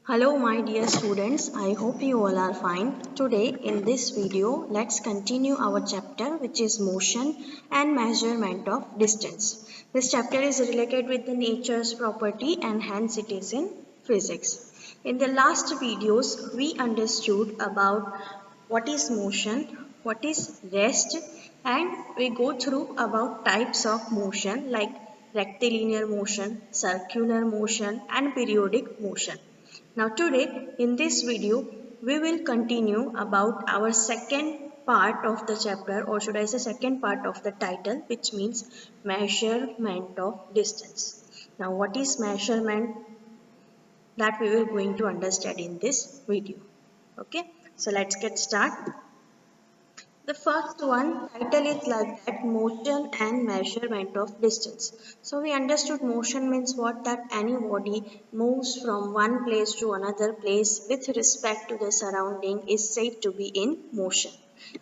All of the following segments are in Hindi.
Hello my dear students, I hope you all are fine. Today in this video, let's continue our chapter which is motion and measurement of distance. This chapter is related with the nature's property and hence it is in physics. In the last videos, we understood about what is motion, what is rest, and we go through about types of motion like rectilinear motion, circular motion and periodic motion. Now today in this video we will continue about our second part of the chapter, or should I say second part of the title, which means measurement of distance. Now what is measurement, that we will going to understand in this video. Okay, so let's get started. The first one title is like that, motion and measurement of distance. So we understood motion means what, that any body moves from one place to another place with respect to the surrounding is said to be in motion.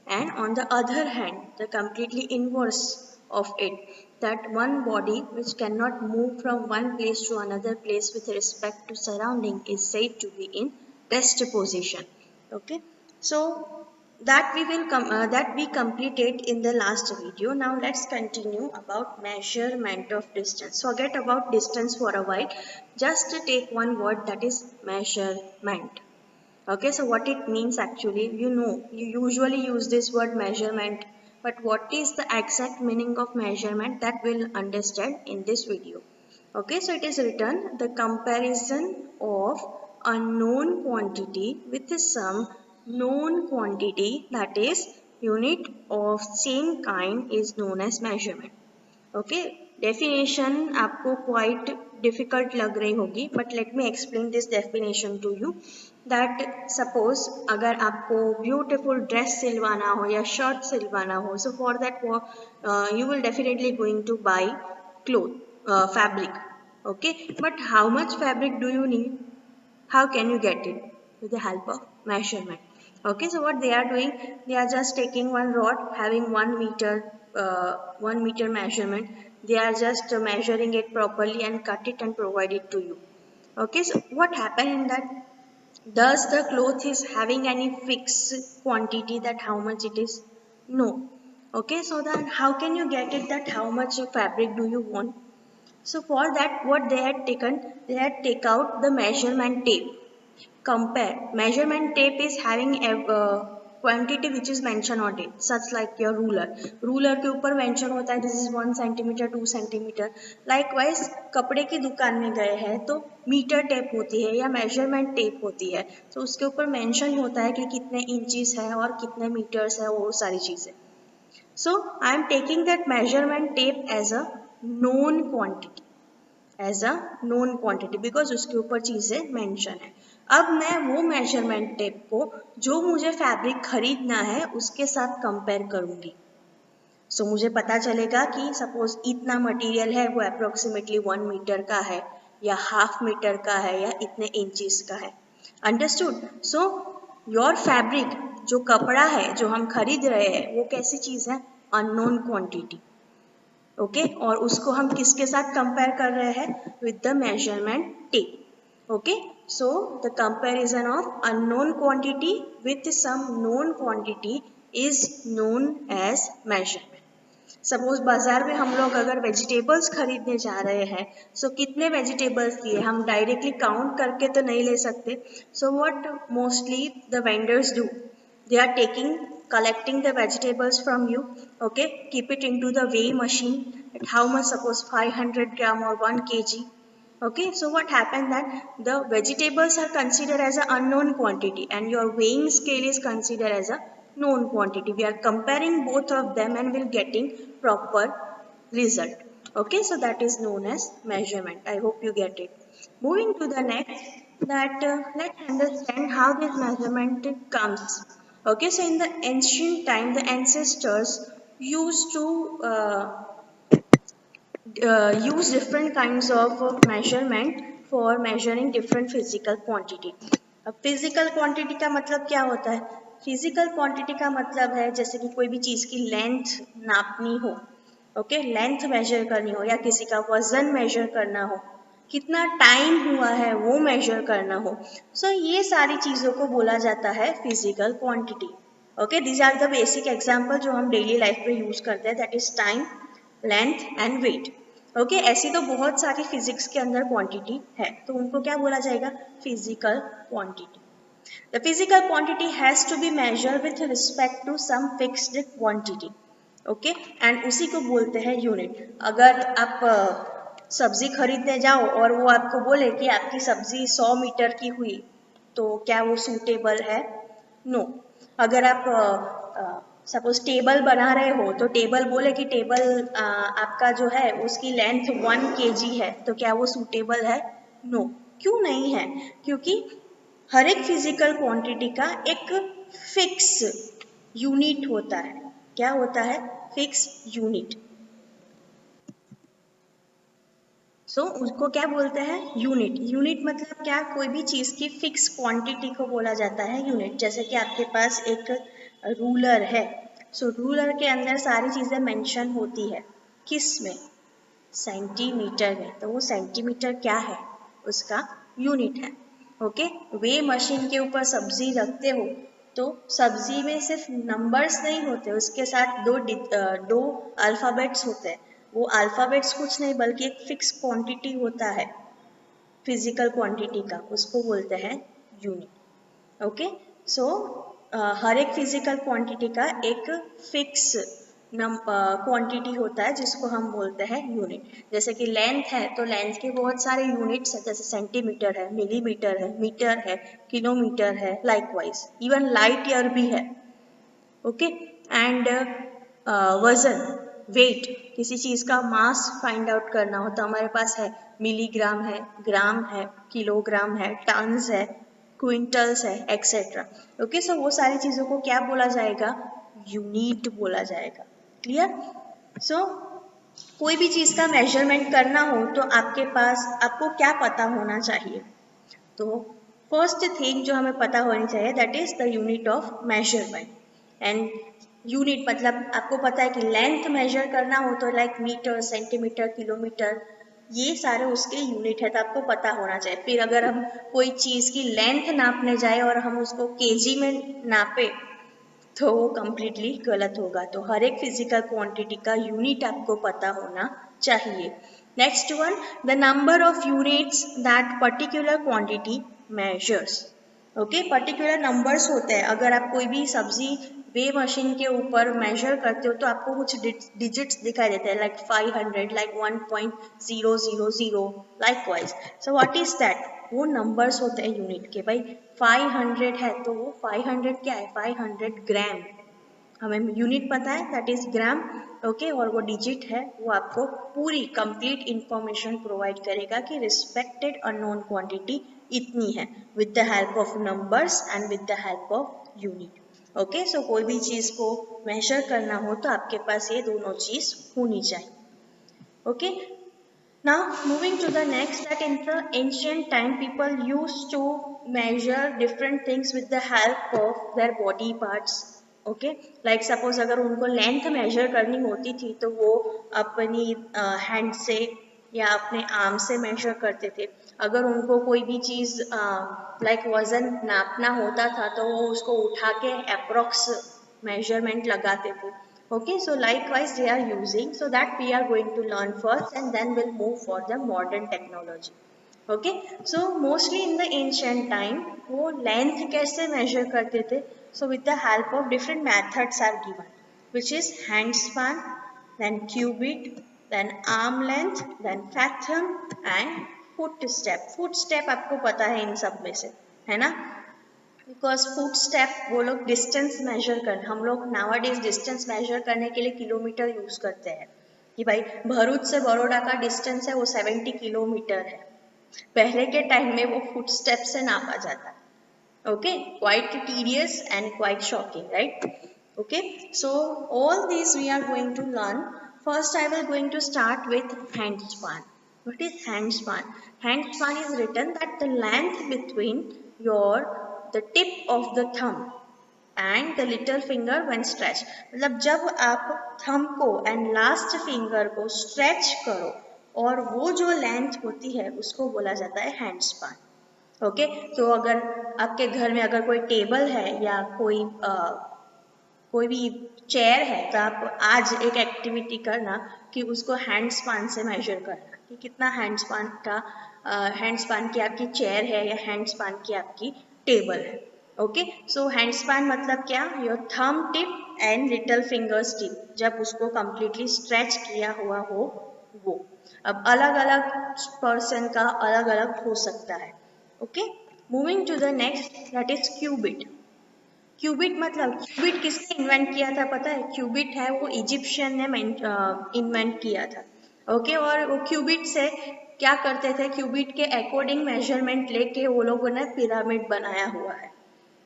And on the other hand, the completely inverse of it, that one body which cannot move from one place to another place with respect to surrounding is said to be in rest position. Okay, so that we completed in the last video. Now let's continue about measurement of distance. Forget about distance for a while. Just take one word, that is measurement. Okay, so what it means actually, you usually use this word measurement, but what is the exact meaning of measurement, that we'll understand in this video. Okay, so it is written the comparison of a known quantity with some known quantity, that is unit of same kind, is known as measurement. Okay, definition आपको क्वाइट डिफिकल्ट लग रही होगी, but let me explain this definition to you. That suppose अगर आपको ब्यूटिफुल ड्रेस सिलवाना हो या शर्ट सिलवाना हो, so for that you will definitely going two by cloth fabric. Okay, but how much fabric do you need? How can you get it? With the help of measurement. Okay, so what they are doing, they are just taking one rod having 1 meter measurement. They are just measuring it properly and cut it and provide it to you. Okay, so what happened in that? Does the cloth is having any fixed quantity that how much it is? No. Okay, so then how can you get it that how much fabric do you want? So for that, what they had taken, they had take out the measurement tape. Compare. Measurement tape is having a quantity which is mentioned on it, such like your ruler. Ruler के ऊपर mention होता है this is 1 centimeter, 2 centimeter. Likewise, कपड़े की दुकान में गए हैं तो मीटर टेप होती है या मेजरमेंट टेप होती है, तो उसके ऊपर मेंशन होता है कि कितने इंचेस है और कितने मीटर्स है, वो सारी चीज़ें. So I am taking that measurement tape as a known quantity, because उसके ऊपर चीज़ें मेंशन है. अब मैं वो मेजरमेंट टेप को जो मुझे फैब्रिक खरीदना है उसके साथ कंपेयर करूंगी. सो मुझे पता चलेगा कि सपोज इतना मटेरियल है, वो अप्रोक्सीमेटली 1 मीटर का है या हाफ मीटर का है या इतने इंचेस का है. अंडरस्टूड? सो योर फैब्रिक, जो कपड़ा है जो हम खरीद रहे हैं, वो कैसी चीज़ है? Unknown quantity. ओके, और उसको हम किसके साथ कंपेयर कर रहे हैं? With the measurement tape. Okay, so the comparison of unknown quantity with some known quantity is known as measurement. Suppose बाजार में हम लोग अगर वेजिटेबल्स खरीदने जा रहे हैं, सो कितने वेजिटेबल्स लिए, हम डायरेक्टली काउंट करके तो नहीं ले सकते. So what mostly the vendors do, they are collecting the vegetables from you. Okay, keep it into the weigh machine at how much, suppose 500 gram or 1 kg. Okay, so what happened that the vegetables are considered as an unknown quantity and your weighing scale is considered as a known quantity. We are comparing both of them and will getting proper result. Okay, so that is known as measurement. I hope you get it. Moving to the next, that let's understand how this measurement comes. Okay, so in the ancient time, the ancestors used to use different kinds of measurement for measuring different physical quantity. अब physical quantity का मतलब क्या होता है? Physical quantity का मतलब है जैसे कि कोई भी चीज़ की लेंथ नापनी हो, ओके, लेंथ मेजर करनी हो, या किसी का वजन मेजर करना हो, कितना टाइम हुआ है वो मेजर करना हो, सो ये सारी चीज़ों को बोला जाता है physical quantity. Okay, these are the basic example जो हम डेली लाइफ में यूज करते हैं, that is time, length and weight. Okay, ऐसी तो बहुत सारी फिजिक्स के अंदर क्वांटिटी है, तो उनको क्या बोला जाएगा, physical quantity. The physical quantity has to be measured with respect to some fixed quantity. Okay, and उसी को बोलते हैं यूनिट। अगर आप सब्जी खरीदने जाओ और वो आपको बोले कि आपकी सब्जी 100 मीटर की हुई, तो क्या वो सूटेबल है? नो। अगर आप सपोज टेबल बना रहे हो, तो टेबल बोले कि टेबल आपका जो है उसकी लेंथ 1 kg है, तो क्या वो सूटेबल है? नो। क्यों नहीं है? क्योंकि हर एक फिजिकल क्वांटिटी का एक फिक्स यूनिट होता है। क्या होता है? Fix unit. सो उसको क्या बोलते हैं? यूनिट। यूनिट मतलब क्या? कोई भी चीज़ की फिक्स क्वांटिटी को बोला जाता है यूनिट। जैसे कि आपके पास एक रूलर है, सो रूलर के अंदर सारी चीज़ें मेंशन होती है, किस में? सेंटीमीटर में। तो वो सेंटीमीटर क्या है? उसका यूनिट है। ओके, वे मशीन के ऊपर सब्जी रखते हो, तो सब्जी में सिर्फ नंबर्स नहीं होते, उसके साथ दो अल्फ़ाबेट्स होते हैं। वो अल्फ़ाबेट्स कुछ नहीं बल्कि एक फिक्स क्वांटिटी होता है फिजिकल क्वांटिटी का, उसको बोलते हैं यूनिट। ओके, सो हर एक फिजिकल क्वांटिटी का एक फिक्स क्वांटिटी होता है जिसको हम बोलते हैं यूनिट। जैसे कि लेंथ है, तो लेंथ के बहुत सारे यूनिट्स हैं, जैसे सेंटीमीटर है, मिलीमीटर है, मीटर है, किलोमीटर है, लाइकवाइज इवन लाइट ईयर भी है। ओके, एंड वजन, वेट, किसी चीज़ का मास फाइंड आउट करना हो तो हमारे पास है मिलीग्राम है, ग्राम है, किलोग्राम है, टन्स है, क्विंटल्स है, एक्सेट्रा। ओके, सो वो सारी चीज़ों को क्या बोला जाएगा? यूनिट बोला जाएगा। क्लियर? सो कोई भी चीज़ का मेजरमेंट करना हो तो आपके पास आपको क्या पता होना चाहिए? तो फर्स्ट थिंग जो हमें पता होनी चाहिए, that is the unit of measurement. And unit मतलब आपको पता है कि लेंथ मेजर करना हो तो लाइक मीटर, सेंटीमीटर, किलोमीटर, ये सारे उसके यूनिट है, तो आपको पता होना चाहिए। फिर अगर हम कोई चीज़ की लेंथ नापने जाए और हम उसको केजी में नापे, तो वो कम्प्लीटली गलत होगा। तो हर एक फिजिकल क्वांटिटी का यूनिट आपको पता होना चाहिए। Next one, the number of units that particular quantity measures. Okay, particular numbers होते हैं। अगर आप कोई भी सब्जी वे मशीन के ऊपर मेजर करते हो तो आपको कुछ डिजिट्स दिखाई देते हैं, like 500, like 1.000, like wise. So what is that? वो नंबर्स होते हैं यूनिट के। भाई 500 है तो वो 500 क्या है? 500 ग्राम। हमें यूनिट पता है, दैट इज ग्राम। ओके, और वो डिजिट है, वो आपको पूरी कंप्लीट इंफॉर्मेशन प्रोवाइड करेगा कि रिस्पेक्टेड अननोन क्वांटिटी इतनी है, with the help of numbers and with the help of unit. Okay, so कोई भी चीज़ को मेजर करना हो तो आपके पास ये दोनों चीज़ होनी चाहिए। Okay, now moving to the next, that in the ancient time people used to measure different things with the help of their body parts. Okay, like suppose अगर उनको लेंथ मेजर करनी होती थी तो वो अपनी हैंड से या अपने आर्म से मेजर करते थे। अगर उनको कोई भी चीज़ लाइक वजन नापना होता था तो वो उसको उठा के अप्रॉक्स measurement लगाते थे। Okay, so likewise they are using, so that we are going to learn first and then we'll move for the modern technology. Okay, so mostly in the ancient time वो length कैसे measure करते थे? So with the help of different methods are given, which is hand span, then cubit, then arm length, then fathom and footstep. Footstep आपको पता है इन सब में से, है ना? बिकॉज फुट स्टेप वो लोग डिस्टेंस मेजर कर, हम लोग नावाडेज डिस्टेंस मेजर करने के लिए किलोमीटर यूज करते हैं कि भाई भरूच से बड़ौदा का डिस्टेंस है वो 70 किलोमीटर है। पहले के टाइम में वो फुट स्टेप से नापा जाता है। Okay, quite tedious and quite shocking, right? Okay, so all this we are going to learn. First I will going to start with hand span. What is hand span? Hand span is written that the length between your the tip of the thumb and the little finger when stretched. मतलब जब आप थंब को एंड लास्ट फिंगर को स्ट्रेच करो और वो जो लेंथ होती है उसको बोला जाता है हैंड स्पान। ओके, तो अगर आपके घर में अगर कोई टेबल है या कोई भी चेयर है, तो आप आज एक एक्टिविटी करना कि उसको हैंड स्पान से मेजर करना कि कितना हैंड स्पान की आपकी चेयर है या हैंड स्पान की आपकी टेबल है। ओके, सो हैंड स्पान मतलब क्या, your thumb tip and little fingers tip, जब उसको कंप्लीटली स्ट्रेच किया हुआ हो वो। अब अलग अलग पर्सन का अलग अलग हो सकता है। Okay, moving to the next, that is cubit. Cubit मतलब, क्यूबिट किसने इन्वेंट किया था पता है? क्यूबिट है वो इजिप्शियन ने इन्वेंट किया था। ओके, और वो क्यूबिट से क्या करते थे, क्यूबिट के अकॉर्डिंग मेजरमेंट लेके वो लोगों ने पिरामिड बनाया हुआ है।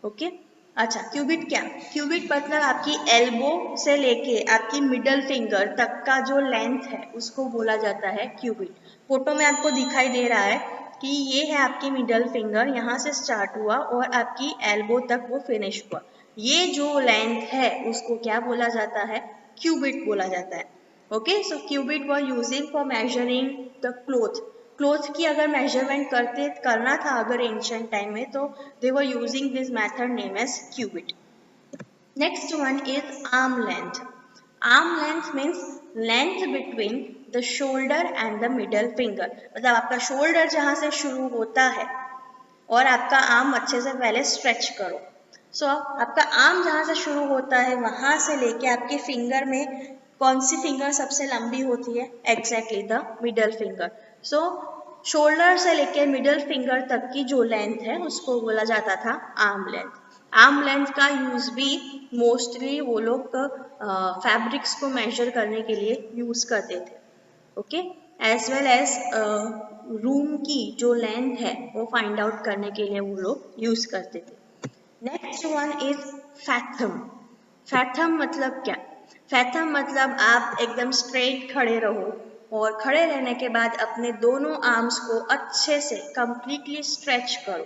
ओके, अच्छा क्यूबिट क्या, क्यूबिट मतलब आपकी एल्बो से लेके आपकी मिडल फिंगर तक का जो लेंथ है उसको बोला जाता है क्यूबिट। फोटो में आपको दिखाई दे रहा है कि ये है आपकी मिडल फिंगर, यहाँ से स्टार्ट हुआ और आपकी एल्बो तक वो फिनिश हुआ। ये जो लेंथ है उसको क्या बोला जाता है, क्यूबिट बोला जाता है। Okay, so cubit were using for measuring the cloth की अगर मेजरमेंट करना था अगर एंशिएंट टाइम में, तो they were using this method name as cubit. Next one is arm length. Arm length means length between the shoulder and the middle finger, मतलब आपका शोल्डर जहाँ से शुरू होता है और आपका आर्म अच्छे से पहले स्ट्रेच करो। सो आपका आर्म जहाँ से शुरू होता है वहाँ से लेके आपके फिंगर में कौन सी फिंगर सबसे लंबी होती है, exactly the middle finger. So shoulder से लेके मिडल फिंगर तक की जो लेंथ है उसको बोला जाता था आर्म लेंथ। आर्म लेंथ का यूज भी मोस्टली वो लोग फैब्रिक्स को मेजर करने के लिए यूज करते थे। Okay, as well as room की जो लेंथ है वो फाइंड आउट करने के लिए वो लोग यूज करते थे। Next one is fathom. Fathom मतलब क्या, फैथम मतलब आप एकदम स्ट्रेट खड़े रहो और खड़े रहने के बाद अपने दोनों आर्म्स को अच्छे से कंप्लीटली स्ट्रेच करो।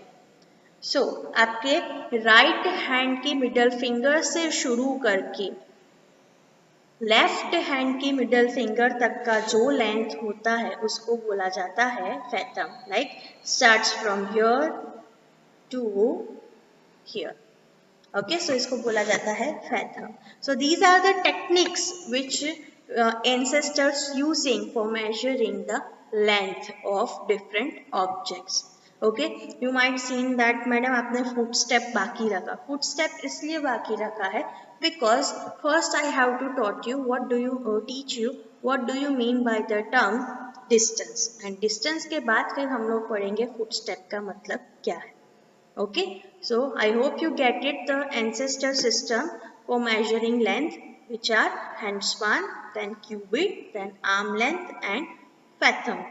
सो आपके राइट हैंड की मिडल फिंगर से शुरू करके लेफ्ट हैंड की मिडल फिंगर तक का जो लेंथ होता है उसको बोला जाता है fathom. Like starts from here to here. Okay, so इसको बोला जाता है fathom. So these are the techniques which ancestors using for measuring the length of different objects. Okay, you might seen that madam आपने फुट स्टेप बाकी रखा। फुट स्टेप इसलिए बाकी रखा है because first I have to taught you what do you teach you what do you mean by the term distance, and distance के बाद फिर हम लोग पढ़ेंगे फुट स्टेप का मतलब क्या है। Okay, so I hope you get it, the ancestor system for measuring length, which are hand span, then cubit, then arm length and fathom.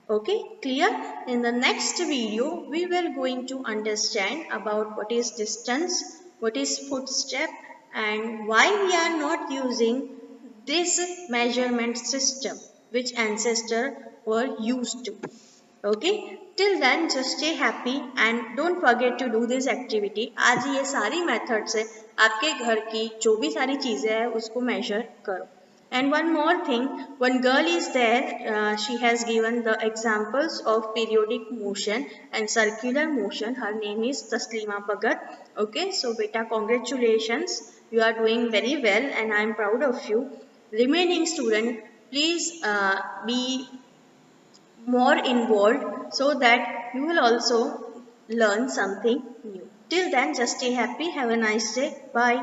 Okay, clear? In the next video we will going to understand about what is distance, what is footstep, and why we are not using this measurement system which ancestor were used to. Okay, till then just stay happy and don't forget to do this activity. आज ये सारी मेथड से आपके घर की जो भी सारी चीज़ें हैं उसको मेजर करो. And one more thing, one girl is there, she has given the examples of periodic motion and circular motion. Her name is Taslima Bhagat. Okay, so beta congratulations, you are doing very well and I am proud of you. Remaining student, please be more involved so that you will also learn something new. Till then, just stay happy. Have a nice day. Bye.